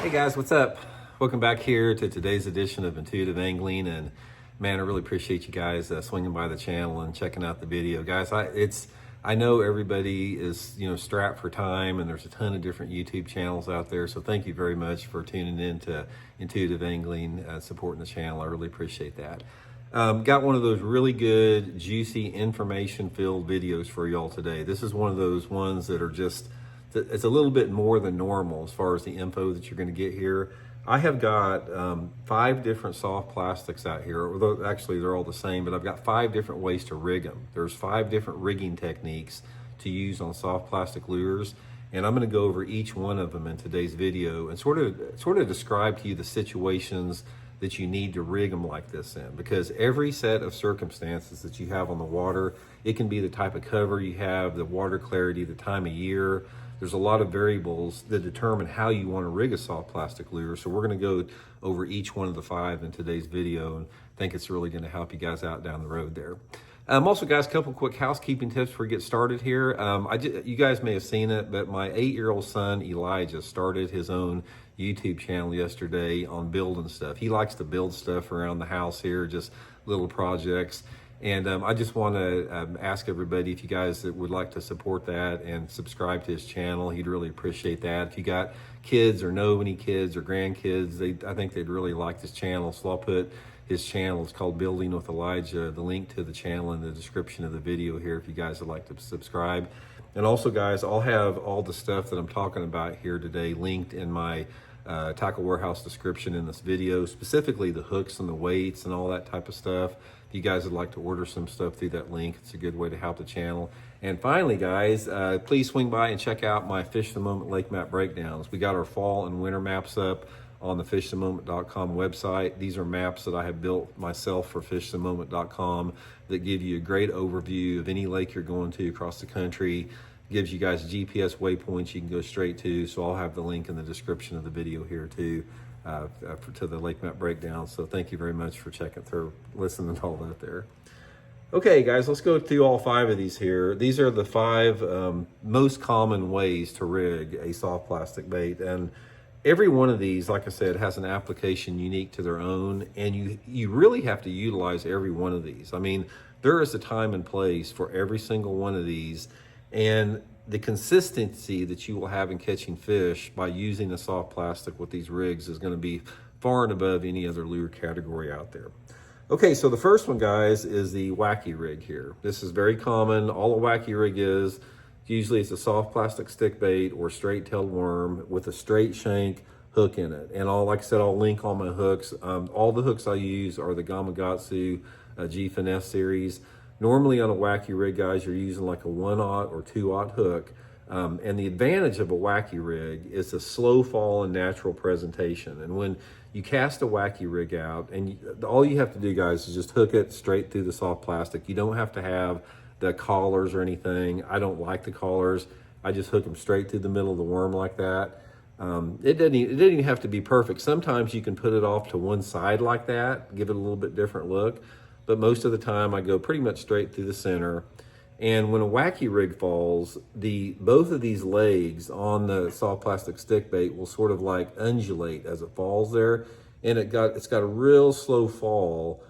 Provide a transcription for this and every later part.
Hey guys, what's up? Welcome back here to today's edition of Intuitive Angling, and man, I really appreciate you guys swinging by the channel and checking out the video, guys. I know everybody is strapped for time, and there's a ton of different YouTube channels out there. So thank you very much for tuning in to Intuitive Angling, supporting the channel. I really appreciate that. Got one of those really good, juicy, information-filled videos for y'all today. This is one of those ones that are just, it's a little bit more than normal as far as the info that you're going to get here. I have got 5 different soft plastics out here, although actually they're all the same, but I've got 5 different ways to rig them. There's 5 different rigging techniques to use on soft plastic lures, and I'm going to go over each one of them in today's video and sort of describe to you the situations that you need to rig them like this in, because every set of circumstances that you have on the water, it can be the type of cover you have, the water clarity, the time of year. There's a lot of variables that determine how you want to rig a soft plastic lure. So we're going to go over each one of the 5 in today's video, and I think it's really going to help you guys out down the road there. Also, guys, a couple quick housekeeping tips before we get started here. You guys may have seen it, but my 8-year-old son, Elijah, started his own YouTube channel yesterday on building stuff. He likes to build stuff around the house here, just little projects. And I just want to ask everybody if you guys that would like to support that and subscribe to his channel. He'd really appreciate that. If you got kids or know any kids or grandkids, I think they'd really like this channel. So I'll put his channel. It's called Building with Elijah. The link to the channel in the description of the video here if you guys would like to subscribe. And also, guys, I'll have all the stuff that I'm talking about here today linked in my Tackle Warehouse description in this video, specifically the hooks and the weights and all that type of stuff. If you guys would like to order some stuff through that link, it's a good way to help the channel. And finally, guys, please swing by and check out my Fish the Moment lake map breakdowns. We got our fall and winter maps up on the fishthemoment.com website. These are maps that I have built myself for fishthemoment.com that give you a great overview of any lake you're going to across the country. Gives you guys GPS waypoints you can go straight to. So I'll have the link in the description of the video here too, to the lake map breakdown. So thank you very much for checking through, listening to all that there. Okay, guys, let's go through all 5 of these here. These are the 5 most common ways to rig a soft plastic bait. And every one of these, like I said, has an application unique to their own. And you really have to utilize every one of these. I mean, there is a time and place for every single one of these. And the consistency that you will have in catching fish by using a soft plastic with these rigs is going to be far and above any other lure category out there. Okay, so the first one, guys, is the wacky rig here. This is very common. All a wacky rig is, usually it's a soft plastic stick bait or straight-tailed worm with a straight shank hook in it. And like I said, I'll link all my hooks. All the hooks I use are the Gamakatsu G Finesse series. Normally on a wacky rig, guys, you're using like a 1/0 or 2/0 hook. And the advantage of a wacky rig is a slow fall and natural presentation. And when you cast a wacky rig out, and all you have to do, guys, is just hook it straight through the soft plastic. You don't have to have the collars or anything. I don't like the collars. I just hook them straight through the middle of the worm like that. It doesn't even have to be perfect. Sometimes you can put it off to one side like that, give it a little bit different look. But most of the time I go pretty much straight through the center. And when a wacky rig falls, both of these legs on the soft plastic stick bait will sort of like undulate as it falls there. And it's got a real slow fall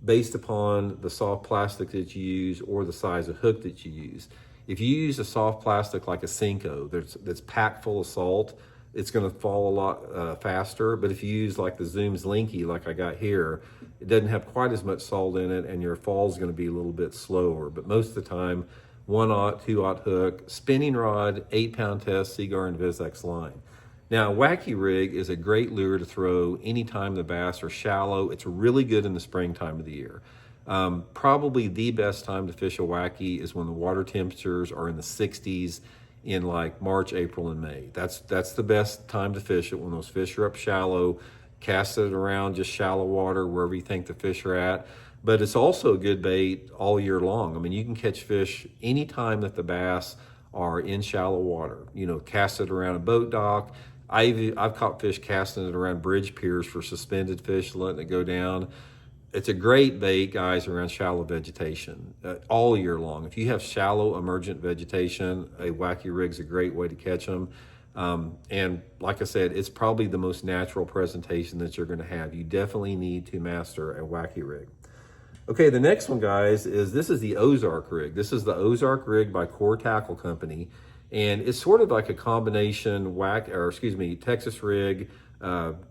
based upon the soft plastic that you use or the size of hook that you use. If you use a soft plastic like a Cinco that's packed full of salt, it's going to fall a lot faster. But if you use like the Zoom Slinky like I got here, it doesn't have quite as much salt in it, and your fall is going to be a little bit slower. But most of the time, 1/0, 2/0 hook, spinning rod, 8-pound test, Seaguar and Vizex line. Now, a wacky rig is a great lure to throw anytime the bass are shallow. It's really good in the springtime of the year. Probably the best time to fish a wacky is when the water temperatures are in the 60s in like March, April, and May. That's the best time to fish it, when those fish are up shallow. Cast it around just shallow water, wherever you think the fish are at. But it's also a good bait all year long. I mean, you can catch fish anytime that the bass are in shallow water. Cast it around a boat dock. I've caught fish casting it around bridge piers for suspended fish, letting it go down. It's a great bait, guys, around shallow vegetation all year long. If you have shallow emergent vegetation, a wacky rig's a great way to catch them. And like I said, it's probably the most natural presentation that you're going to have. You definitely need to master a wacky rig. Okay, the next one, guys, this is the Ozark rig. This is the Ozark rig by Core Tackle Company, and it's sort of like a combination Texas rig,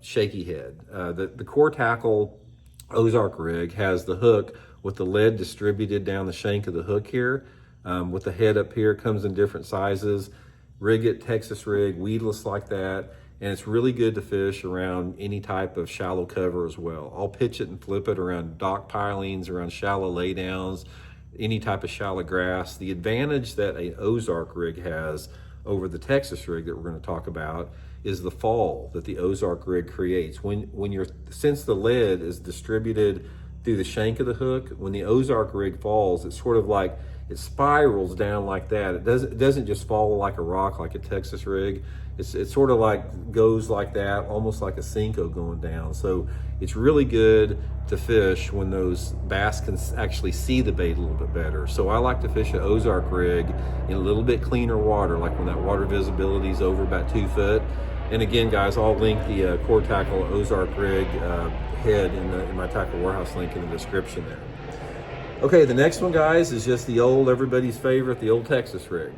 shaky head. The Core Tackle Ozark rig has the hook with the lead distributed down the shank of the hook here, with the head up here. Comes in different sizes. Rig it Texas rig, weedless like that. And it's really good to fish around any type of shallow cover as well. I'll pitch it and flip it around dock pilings, around shallow laydowns, any type of shallow grass. The advantage that a Ozark rig has over the Texas rig that we're going to talk about is the fall that the Ozark rig creates. Since the lead is distributed through the shank of the hook, when the Ozark rig falls, it's sort of like it spirals down like that. It doesn't just fall like a rock like a Texas rig. It's sort of like goes like that, almost like a Cinco going down. So it's really good to fish when those bass can actually see the bait a little bit better. So I like to fish an Ozark rig in a little bit cleaner water, like when that water visibility is over about 2 foot. And again, guys, I'll link the Core Tackle Ozark rig head in my Tackle Warehouse link in the description there. Okay, the next one, guys, is just everybody's favorite, the old Texas rig.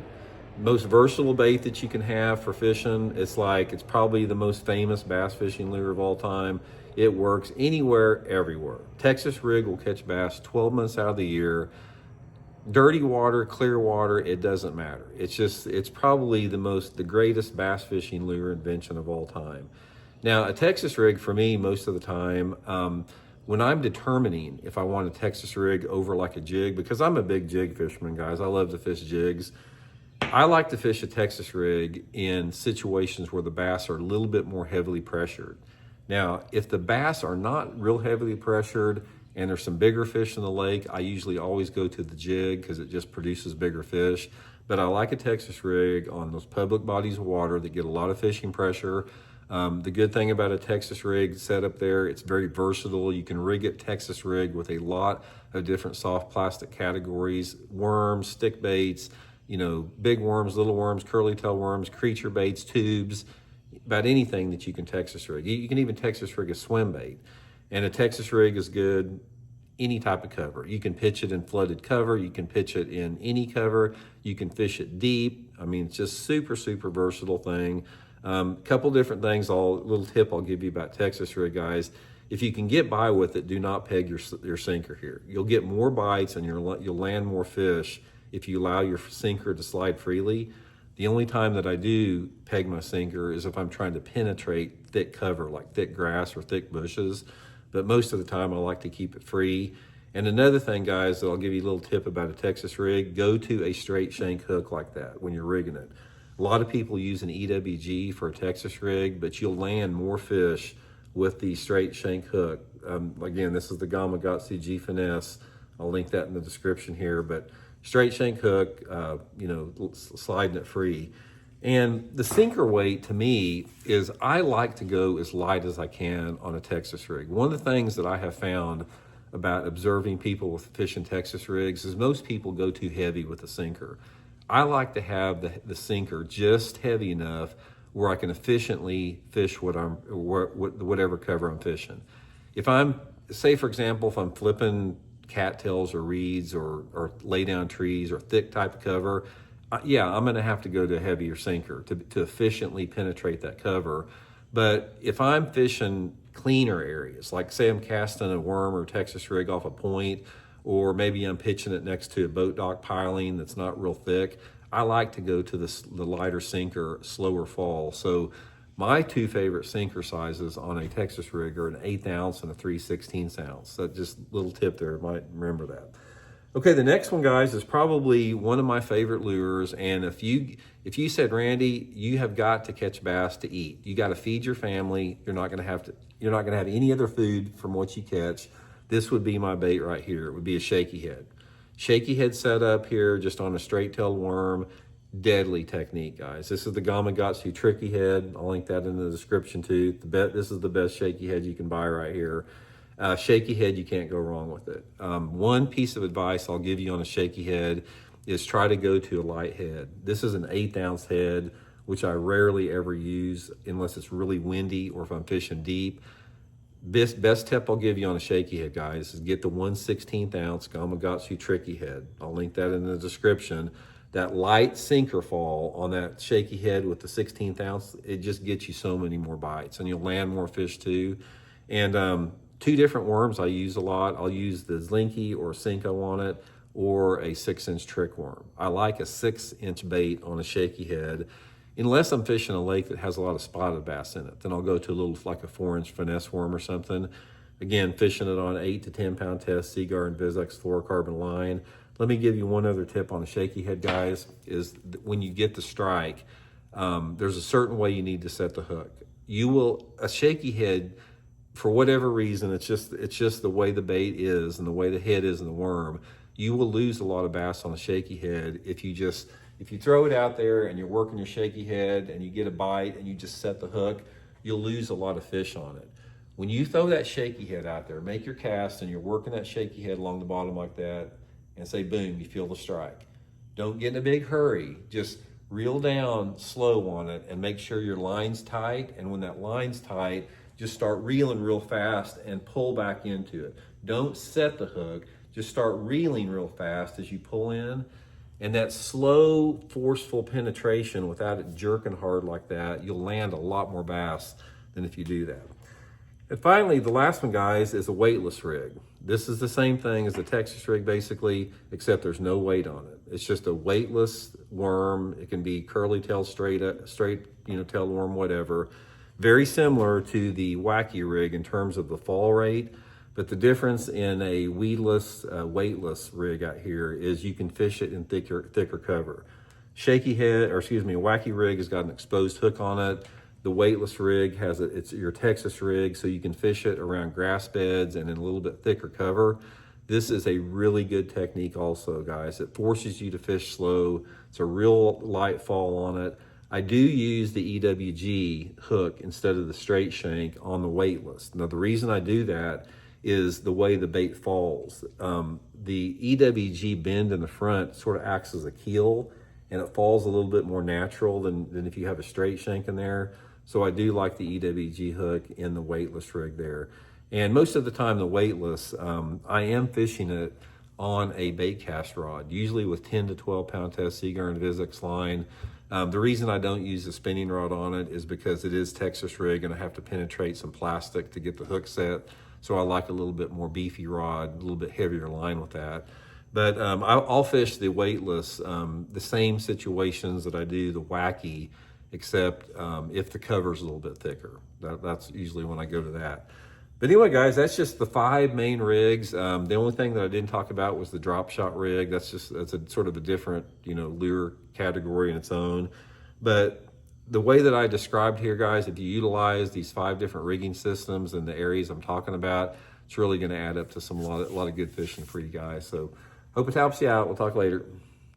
Most versatile bait that you can have for fishing. It's probably the most famous bass fishing lure of all time. It works anywhere, everywhere. Texas rig will catch bass 12 months out of the year. Dirty water, clear water, it doesn't matter. It's probably the greatest bass fishing lure invention of all time. Now, a Texas rig for me, most of the time, when I'm determining if I want a Texas rig over like a jig, because I'm a big jig fisherman, guys, I love to fish jigs. I like to fish a Texas rig in situations where the bass are a little bit more heavily pressured. Now, if the bass are not real heavily pressured and there's some bigger fish in the lake, I usually always go to the jig because it just produces bigger fish. But I like a Texas rig on those public bodies of water that get a lot of fishing pressure. The good thing about a Texas rig setup there, it's very versatile. You can rig it Texas rig with a lot of different soft plastic categories: worms, stick baits, big worms, little worms, curly tail worms, creature baits, tubes, about anything that you can Texas rig. You can even Texas rig a swim bait. And a Texas rig is good any type of cover. You can pitch it in flooded cover. You can pitch it in any cover. You can fish it deep. I mean, it's just super, super versatile thing. Couple different things, little tip I'll give you about Texas rig, guys. If you can get by with it, do not peg your sinker here. You'll get more bites and you'll land more fish if you allow your sinker to slide freely. The only time that I do peg my sinker is if I'm trying to penetrate thick cover, like thick grass or thick bushes. But most of the time I like to keep it free. And another thing, guys, that I'll give you a little tip about a Texas rig: go to a straight shank hook like that when you're rigging it. A lot of people use an EWG for a Texas rig, but you'll land more fish with the straight shank hook. Again, this is the Gamakatsu G Finesse. I'll link that in the description here, but straight shank hook, sliding it free. And the sinker weight to me is, I like to go as light as I can on a Texas rig. One of the things that I have found about observing people with fishing Texas rigs is most people go too heavy with the sinker. I like to have the sinker just heavy enough where I can efficiently fish whatever cover I'm fishing. If say for example, if I'm flipping cattails or reeds or lay down trees or thick type of cover, I'm going to have to go to a heavier sinker to efficiently penetrate that cover. But if I'm fishing cleaner areas, like say I'm casting a worm or Texas rig off a point, or maybe I'm pitching it next to a boat dock piling that's not real thick, I like to go to the lighter sinker, slower fall. So my two favorite sinker sizes on a Texas rig are an 1/8 ounce and a 3/16 ounce. So just a little tip there, might remember that. Okay, the next one, guys, is probably one of my favorite lures. And if you said, Randy, you have got to catch bass to eat. You got to feed your family. You're not going to have any other food from what you catch. This would be my bait right here. It would be a shaky head. Shaky head setup here, just on a straight-tailed worm. Deadly technique, guys. This is the Gamakatsu tricky head. I'll link that in the description too. This is the best shaky head you can buy right here. Shaky head, you can't go wrong with it. One piece of advice I'll give you on a shaky head is try to go to a light head. This is an 1/8 ounce head which I rarely ever use unless it's really windy or if I'm fishing deep. Best tip I'll give you on a shaky head, guys, is get the 1/16 ounce Gamakatsu tricky head. I'll link that in the description. That light sinker fall on that shaky head with the 16th ounce, it just gets you so many more bites, and you'll land more fish too. And two different worms I use a lot. I'll use the Zlinky or Cinco on it, or a 6-inch trick worm. I like a 6-inch bait on a shaky head, unless I'm fishing a lake that has a lot of spotted bass in it. Then I'll go to a little, like a 4-inch finesse worm or something. Again, fishing it on 8 to 10 pound test, Seaguar and Vizex fluorocarbon line. Let me give you one other tip on a shaky head, guys, is when you get the strike, there's a certain way you need to set the hook. A shaky head, for whatever reason, it's just the way the bait is and the way the head is in the worm. You will lose a lot of bass on a shaky head if you throw it out there and you're working your shaky head and you get a bite and you just set the hook, you'll lose a lot of fish on it. When you throw that shaky head out there, make your cast and you're working that shaky head along the bottom like that, and say boom, you feel the strike. Don't get in a big hurry. Just reel down slow on it and make sure your line's tight. And when that line's tight, just start reeling real fast and pull back into it. Don't set the hook. Just start reeling real fast as you pull in. And that slow, forceful penetration without it jerking hard like that, you'll land a lot more bass than if you do that. And finally, the last one, guys, is a weightless rig. This is the same thing as the Texas rig, basically, except there's no weight on it. It's just a weightless worm. It can be curly tail, straight, tail worm, whatever. Very similar to the wacky rig in terms of the fall rate, but the difference in a weedless, weightless rig out here is you can fish it in thicker cover. Wacky rig has got an exposed hook on it. The weightless rig it's your Texas rig, so you can fish it around grass beds and in a little bit thicker cover. This is a really good technique also, guys. It forces you to fish slow. It's a real light fall on it. I do use the EWG hook instead of the straight shank on the weightless. Now, the reason I do that is the way the bait falls. The EWG bend in the front sort of acts as a keel, and it falls a little bit more natural than if you have a straight shank in there. So I do like the EWG hook in the weightless rig there. And most of the time, the weightless, I am fishing it on a bait cast rod, usually with 10 to 12 pound test Seaguar and Vizex line. The reason I don't use a spinning rod on it is because it is Texas rig and I have to penetrate some plastic to get the hook set. So I like a little bit more beefy rod, a little bit heavier line with that. But I'll fish the weightless, the same situations that I do the wacky, except if the cover's a little bit thicker. That's usually when I go to that. But anyway, guys, that's just the 5 main rigs. The only thing that I didn't talk about was the drop shot rig. That's a sort of a different, lure category in its own. But the way that I described here, guys, if you utilize these 5 different rigging systems in the areas I'm talking about, it's really going to add up to a lot of good fishing for you guys. So hope it helps you out. We'll talk later.